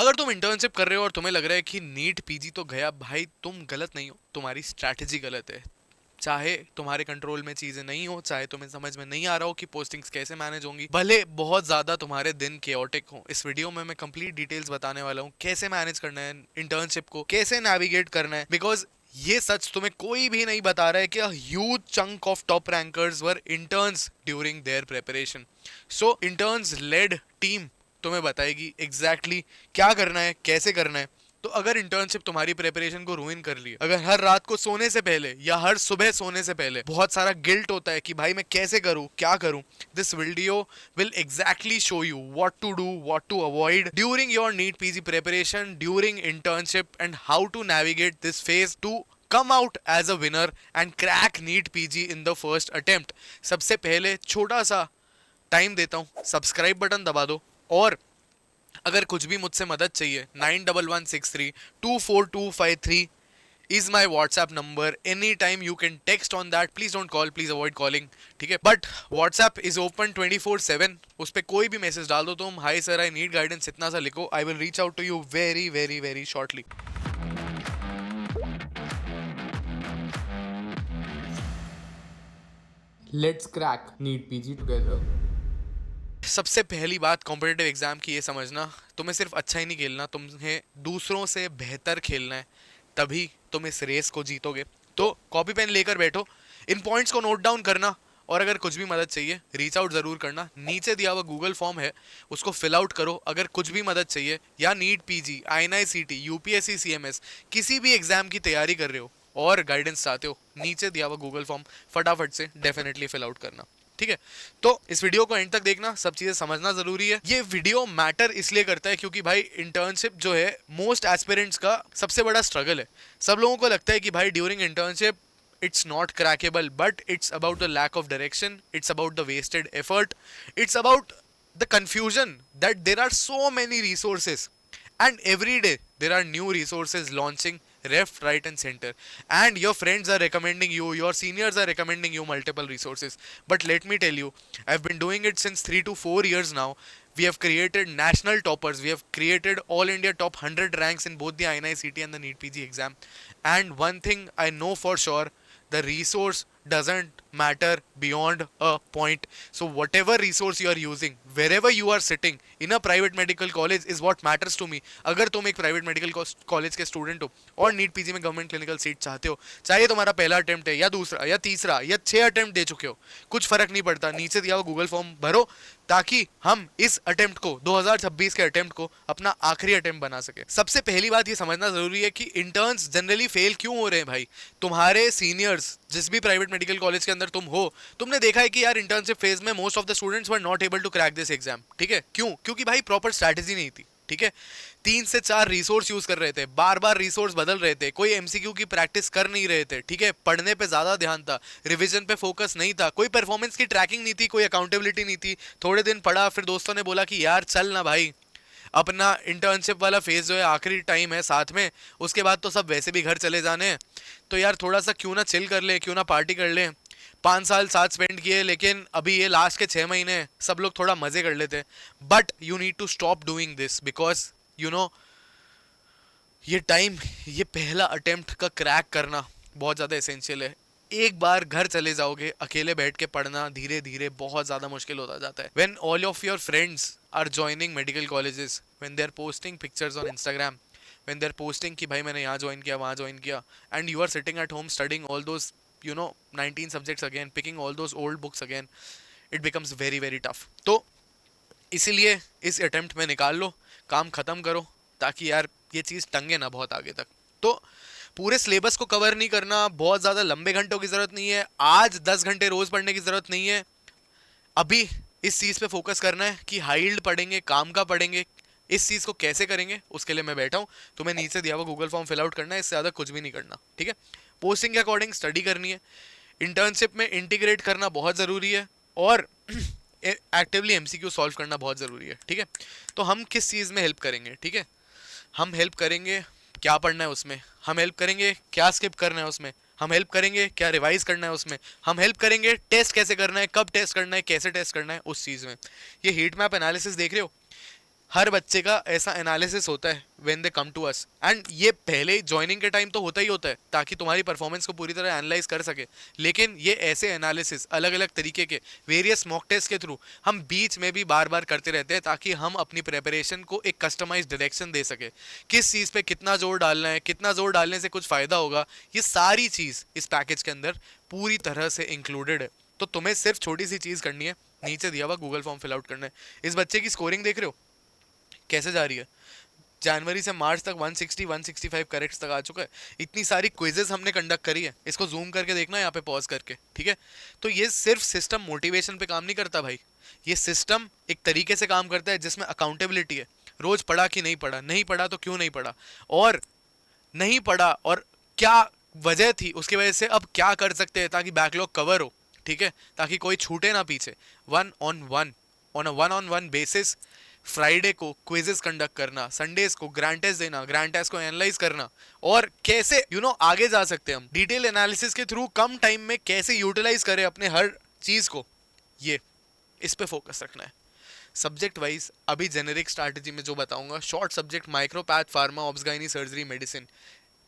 अगर तुम इंटर्नशिप कर रहे हो और तुम्हें लग रहा है कि नीट पीजी तो गया, भाई तुम गलत नहीं हो, तुम्हारी स्ट्रैटेजी गलत है। चाहे तुम्हारे कंट्रोल में चीजें नहीं हो, चाहे तुम्हें समझ में नहीं आ रहा हो कि पोस्टिंग्स कैसे मैनेज होंगी, भले बहुत ज्यादा तुम्हारे दिन केओटिक हो, इस वीडियो में मैं कंप्लीट डिटेल्स बताने वाला हूँ कैसे मैनेज करना है इंटर्नशिप को, कैसे नेविगेट करना है। बिकॉज ये सच तुम्हें कोई भी नहीं बता रहा है कि huge chunk of top rankers were interns during their preparation. So interns led team तुम्हें बताएगी एग्जैक्टली क्या करना है, कैसे करना है। तो अगर इंटर्नशिप तुम्हारी प्रिपरेशन को रूइन कर लिया, अगर हर रात को सोने से पहले या हर सुबह सोने से पहले बहुत सारा गिल्ट होता है कि भाई मैं कैसे करूं, क्या करूं, this video will exactly show you what to do, what to avoid during your NEET PG preparation, during internship, and how to navigate this phase to come out as a winner and crack NEET PG in the first attempt. सबसे पहले छोटा सा time देता हूं, subscribe button दबा दो, और अगर कुछ भी मुझसे मदद चाहिए 9163242253 is my WhatsApp number. Any time you can text on that, please don't call, please avoid calling, ठीक है। बट व्हाट्सएप इज ओपन 24/7, उस पर कोई भी मैसेज डाल दो तुम, hi sir I need guidance, इतना सा लिखो, I will reach out to you very very very shortly. Let's crack NEET PG together. सबसे पहली बात कॉम्पिटिटिव एग्जाम की ये समझना, तुम्हें सिर्फ अच्छा ही नहीं खेलना, तुम्हें दूसरों से बेहतर खेलना है, तभी तुम इस रेस को जीतोगे। तो कॉपी पेन लेकर बैठो, इन पॉइंट्स को नोट डाउन करना, और अगर कुछ भी मदद चाहिए रीच आउट जरूर करना। नीचे दिया हुआ गूगल फॉर्म है, उसको फिल आउट करो। अगर कुछ भी मदद चाहिए, या NEET PG, INICT, UPSC, CMS, किसी भी एग्जाम की तैयारी कर रहे हो और गाइडेंस चाहते हो, नीचे दिया हुआ गूगल फॉर्म फटाफट से डेफिनेटली फिल आउट करना, ठीक है। तो इस वीडियो को एंड तक देखना, सब चीजें समझना जरूरी है। ये वीडियो मैटर इसलिए करता है क्योंकि भाई इंटर्नशिप जो है मोस्ट एस्पिरेंट्स का सबसे बड़ा स्ट्रगल है। सब लोगों को लगता है कि भाई during internship it's not crackable, but it's about the lack of direction, it's about the wasted effort, it's about the confusion that there are so many resources, and every day there are new resources launching left, right and center, and your friends are recommending you, your seniors are recommending you multiple resources. But let me tell you, I've been doing it since 3 to 4 years now. We have created national toppers, we have created all India top 100 ranks in both the INICT and the NEET PG exam. And one thing I know for sure, the resource doesn't matter beyond a point. So whatever resource you are using, wherever you are sitting in a private medical college is what matters to me. अगर तुम एक private medical college के student हो और NEET PG में government clinical seat चाहते हो, चाहे तुम्हारा पहला अटेम्प्ट है या दूसरा या तीसरा या 6 अटेम्प्ट दे चुके हो, कुछ फर्क नहीं पड़ता, नीचे दिया हुआ गूगल फॉर्म भरो, ताकि हम इस अटेम्प्ट को 2026 के अटेम्प्ट को अपना आखिरी अटेम्प्ट बना सके। सबसे पहली बात ये समझना जरूरी है कि इंटर्न्स जनरली फेल क्यों हो रहे हैं भाई। तुम्हारे सीनियर्स जिस भी प्राइवेट मेडिकल कॉलेज के अंदर तुम हो, तुमने देखा है कि यार इंटर्नशिप फेज में most of the students were not able to crack this exam, ठीक है। क्यों? क्योंकि भाई प्रॉपर स्ट्रैटेजी नहीं थी, ठीक है। 3 से 4 रिसोर्स यूज कर रहे थे, बार बार रिसोर्स बदल रहे थे, कोई एमसीक्यू की प्रैक्टिस कर नहीं रहे थे, ठीक है। पढ़ने पे ज्यादा ध्यान था, रिवीजन पे फोकस नहीं था, कोई परफॉर्मेंस की ट्रैकिंग नहीं थी, कोई अकाउंटेबिलिटी नहीं थी। थोड़े दिन पढ़ा, फिर दोस्तों ने बोला कि यार चल ना भाई, अपना इंटर्नशिप वाला फेज जो है आखिरी टाइम है साथ में, उसके बाद तो सब वैसे भी घर चले जाने हैं, तो यार थोड़ा सा क्यों ना चिल कर ले, क्यों ना पार्टी कर ले। 5 साल साथ स्पेंड किए, लेकिन अभी ये लास्ट के 6 महीने सब लोग थोड़ा मजे कर लेते हैं। But you need to stop doing this, because you know ये टाइम, ये पहला अटेम्प्ट का क्रैक करना बहुत ज़्यादा एसेंशियल है। एक बार घर चले जाओगे, अकेले बैठ के पढ़ना धीरे धीरे बहुत ज़्यादा मुश्किल होता जाता है। When all of your friends are joining medical colleges, when they are posting pictures on Instagram, when they are posting कि भाई मैंने यहाँ ज्वाइन किया, वहाँ ज्वाइन किया, and you are sitting at home studying all those 19 subjects again, picking all those old books again, it becomes very very tough. तो इसीलिए इस अटेम्प्ट में निकाल लो, काम खत्म करो, ताकि यार ये चीज़ टंगे ना बहुत आगे तक। तो पूरे सिलेबस को कवर नहीं करना, बहुत ज़्यादा लंबे घंटों की ज़रूरत नहीं है, आज 10 घंटे रोज़ पढ़ने की ज़रूरत नहीं है। अभी इस चीज़ पे फोकस करना है कि हाइल्ड पढ़ेंगे, काम का पढ़ेंगे। इस चीज़ को कैसे करेंगे उसके लिए मैं बैठा हूँ। तुम्हें नीचे दिया हुआ गूगल फॉर्म फिल आउट करना है, इससे ज़्यादा कुछ भी नहीं करना, ठीक है। पोस्टिंग के अकॉर्डिंग स्टडी करनी है, इंटर्नशिप में इंटीग्रेट करना बहुत ज़रूरी है, और एक्टिवली एमसीक्यू सॉल्व करना बहुत ज़रूरी है, ठीक है। तो हम किस चीज़ में हेल्प करेंगे, ठीक है। हम हेल्प करेंगे क्या पढ़ना है उसमें, हम हेल्प करेंगे क्या स्किप करना है उसमें, हम हेल्प करेंगे क्या रिवाइज करना है उसमें, हम हेल्प करेंगे टेस्ट कैसे करना है, कब टेस्ट करना है, कैसे टेस्ट करना है उस चीज़ में। ये हीट मैप एनालिसिस देख रहे हो, हर बच्चे का ऐसा एनालिसिस होता है when they come to us, and ये पहले ज्वाइनिंग के टाइम तो होता ही होता है ताकि तुम्हारी परफॉर्मेंस को पूरी तरह एनालाइज कर सके। लेकिन ये ऐसे एनालिसिस अलग अलग तरीके के वेरियस मॉक टेस्ट के थ्रू हम बीच में भी बार बार करते रहते हैं ताकि हम अपनी प्रेपरेशन को एक कस्टमाइज डायरेक्शन दे सके। किस चीज़ पे कितना जोर डालना है, कितना जोर डालने से कुछ फ़ायदा होगा, ये सारी चीज़ इस पैकेज के अंदर पूरी तरह से इंक्लूडेड है। तो तुम्हें सिर्फ छोटी सी चीज़ करनी है, नीचे दिया हुआ गूगल फॉर्म फिल आउट करना है। इस बच्चे की स्कोरिंग देख रहे हो कैसे जा रही है? जनवरी से मार्च तक 160 165 करेक्ट्स तक आ चुका है। इतनी सारी क्विजेस हमने कंडक्ट करी है, इसको जूम करके देखना यहाँ पे पॉज करके, ठीक है? तो ये सिर्फ सिस्टम मोटिवेशन पे काम नहीं करता भाई, ये सिस्टम एक तरीके से काम करता है जिसमें अकाउंटेबिलिटी है। रोज पढ़ा कि नहीं पढ़ा, नहीं पढ़ा तो क्यों नहीं पढ़ा, और नहीं पढ़ा और क्या वजह थी, उसकी वजह से अब क्या कर सकते हैं ताकि बैकलॉग कवर हो, ठीक है? ताकि कोई छूटे ना पीछे। One on a one on one basis Friday को क्विजेस कंडक्ट करना, संडेज को ग्रांड टेस्ट देना, ग्रांड टेस्ट को एनालाइज करना, और कैसे आगे जा सकते हैं हम डिटेल एनालिसिस के थ्रू कम टाइम में कैसे यूटिलाइज करें अपने हर चीज को, ये इस पे फोकस रखना है। सब्जेक्ट वाइज अभी जेनेरिक स्ट्रैटेजी में जो बताऊंगा, short subject micro path, pharma, obs gynae, surgery, medicine,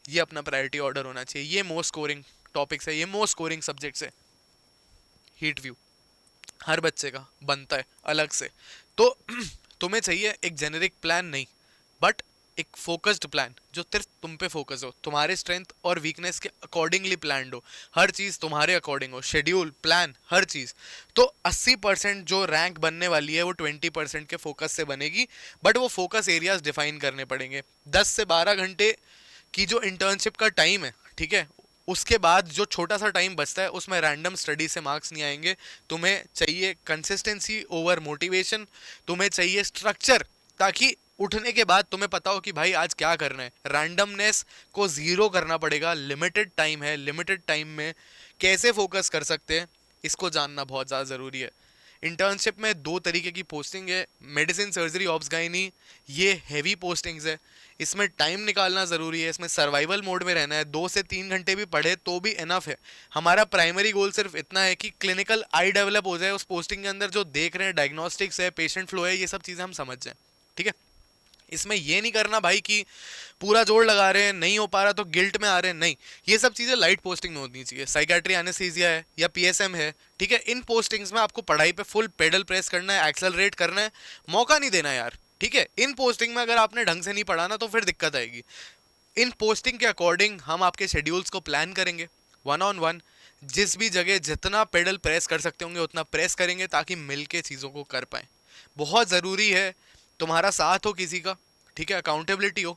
ये अपना प्रायोरिटी ऑर्डर होना चाहिए। ये मोस्ट स्कोरिंग टॉपिक्स है, ये मोस्ट स्कोरिंग सब्जेक्ट्स है। हीट व्यू हर बच्चे का बनता है अलग से, तो तुम्हें चाहिए एक जेनेरिक प्लान नहीं, बट एक फोकस्ड प्लान जो सिर्फ तुम पे फोकस हो, तुम्हारे स्ट्रेंथ और वीकनेस के अकॉर्डिंगली प्लान हो, हर चीज़ तुम्हारे अकॉर्डिंग हो, शेड्यूल, प्लान, हर चीज़। तो 80% जो रैंक बनने वाली है वो 20% के फोकस से बनेगी, बट वो फोकस एरियाज डिफाइन करने पड़ेंगे। 10 से 12 घंटे की जो इंटर्नशिप का टाइम है, ठीक है, उसके बाद जो छोटा सा टाइम बचता है उसमें रैंडम स्टडी से मार्क्स नहीं आएंगे। तुम्हें चाहिए कंसिस्टेंसी ओवर मोटिवेशन, तुम्हें चाहिए स्ट्रक्चर, ताकि उठने के बाद तुम्हें पता हो कि भाई आज क्या करना है। रैंडमनेस को जीरो करना पड़ेगा, लिमिटेड टाइम है, लिमिटेड टाइम में कैसे फोकस कर सकते हैं इसको जानना बहुत ज़्यादा ज़रूरी है। इंटर्नशिप में 2 तरीके की पोस्टिंग है, मेडिसिन, सर्जरी, ऑब्स गायनी, ये हैवी पोस्टिंग्स है। इसमें टाइम निकालना ज़रूरी है, इसमें सर्वाइवल मोड में रहना है। 2 से 3 घंटे भी पढ़े तो भी इनफ है। हमारा प्राइमरी गोल सिर्फ इतना है कि क्लिनिकल आई डेवलप हो जाए उस पोस्टिंग के अंदर, जो देख रहे हैं डायग्नोस्टिक्स है, पेशेंट फ्लो है, ये सब चीज़ें हम समझ जाएं, ठीक है? इसमें ये नहीं करना भाई कि पूरा जोर लगा रहे हैं, नहीं हो पा रहा तो गिल्ट में आ रहे हैं, नहीं। ये सब चीज़ें लाइट पोस्टिंग में होनी चाहिए। साइकेट्री, एनेस्थीसिया है या पीएसएम है, ठीक है, इन पोस्टिंग्स में आपको पढ़ाई पे फुल पेडल प्रेस करना है, एक्सेलरेट करना है, मौका नहीं देना यार, ठीक है? इन पोस्टिंग में अगर आपने ढंग से नहीं पढ़ा ना तो फिर दिक्कत आएगी। इन पोस्टिंग के अकॉर्डिंग हम आपके शेड्यूल्स को प्लान करेंगे, वन ऑन वन, जिस भी जगह जितना पेडल प्रेस कर सकते होंगे उतना प्रेस करेंगे ताकि मिलके चीज़ों को कर पाएं। बहुत ज़रूरी है तुम्हारा साथ हो किसी का, ठीक है, अकाउंटेबिलिटी हो,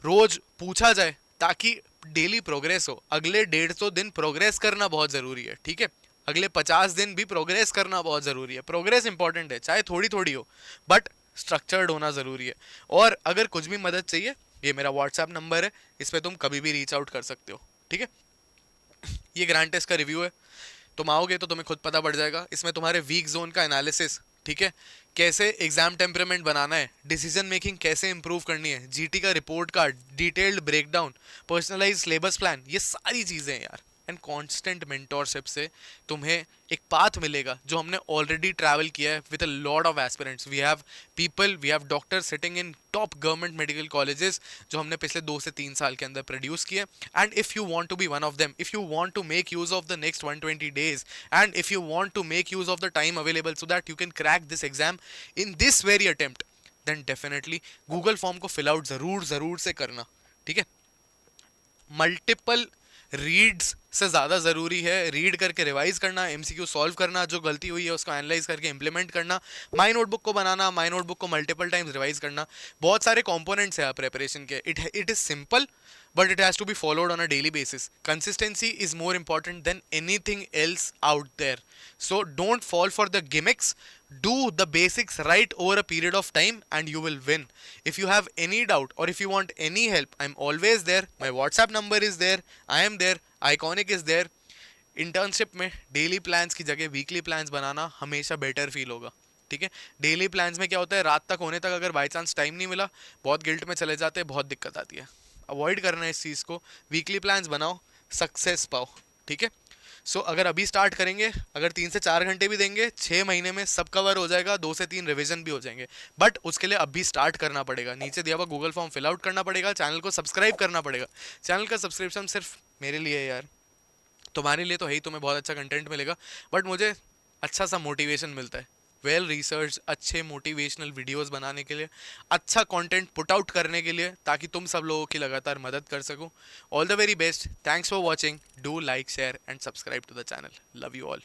रोज पूछा जाए ताकि डेली प्रोग्रेस हो। अगले 150 दिन प्रोग्रेस करना बहुत ज़रूरी है, ठीक है? अगले 50 दिन भी प्रोग्रेस करना बहुत ज़रूरी है। प्रोग्रेस इंपॉर्टेंट है, चाहे थोड़ी थोड़ी हो, बट स्ट्रक्चर्ड होना ज़रूरी है। और अगर कुछ भी मदद चाहिए, ये मेरा व्हाट्सएप नंबर है, इस पर तुम कभी भी रीच आउट कर सकते हो, ठीक है? ये ग्रांड टेस्ट का रिव्यू है, तुम आओगे तो तुम्हें खुद पता पड़ जाएगा। इसमें तुम्हारे वीक जोन का एनालिसिस, ठीक है, कैसे एग्जाम टेम्परामेंट बनाना है, डिसीजन मेकिंग कैसे इंप्रूव करनी है, जीटी का report card, detailed breakdown, personalise syllabus plan, ये सारी चीज़ें हैं यार। एंड कांस्टेंट मेंटोरशिप से तुम्हें एक पाथ मिलेगा जो हमने ऑलरेडी ट्रैवल किया है with a lot of aspirants. We have doctor sitting in top government medical colleges जो हमने पिछले 2 से 3 साल के अंदर प्रोड्यूस किए। And if you want to be one of them, if you want to make use of the next 120 days, and if you want to make use of the time available so that you can crack this exam in this very attempt, then definitely Google form को fill out ज़रूर से करना, ठीक है? Multiple reads से ज़्यादा ज़रूरी है रीड करके रिवाइज करना, एमसीक्यू सॉल्व करना, जो गलती हुई है उसको एनालाइज करके इंप्लीमेंट करना, माई नोटबुक को बनाना, माई नोटबुक को मल्टीपल टाइम्स रिवाइज करना। बहुत सारे कंपोनेंट्स हैं प्रिपरेशन के। It is simple but it has to be followed on a daily basis. Consistency is more important than anything else out there. So don't fall for the gimmicks. Do the basics right over a period of time and you will win. If you have any doubt or if you want any help, I'm always there. My WhatsApp number is there. I am there. Iconic is there. Internship में daily plans की जगह weekly plans बनाना हमेशा better feel होगा, ठीक है? Daily plans में क्या होता है, रात तक होने तक अगर बाई चांस टाइम नहीं मिला, बहुत गिल्ट में चले जाते हैं, बहुत दिक्कत आती है। अवॉइड करना है इस चीज़ को। वीकली प्लान्स बनाओ, सक्सेस पाओ, ठीक है? सो अगर अभी स्टार्ट करेंगे, अगर 3 से 4 घंटे भी देंगे, 6 महीने में सब कवर हो जाएगा, 2 से 3 रिवीजन भी हो जाएंगे। बट उसके लिए अभी स्टार्ट करना पड़ेगा, नीचे दिया हुआ गूगल फॉर्म फिल आउट करना पड़ेगा, चैनल को सब्सक्राइब करना पड़ेगा। चैनल का सब्सक्रिप्शन सिर्फ मेरे लिए है यार, तुम्हारे लिए तो है ही, तुम्हें बहुत अच्छा कंटेंट मिलेगा, बट मुझे अच्छा सा मोटिवेशन मिलता है वेल रिसर्च अच्छे मोटिवेशनल वीडियोस बनाने के लिए, अच्छा कंटेंट पुट आउट करने के लिए, ताकि तुम सब लोगों की लगातार मदद कर सको। All the very best, thanks for watching, do like share and subscribe to the channel, love you all.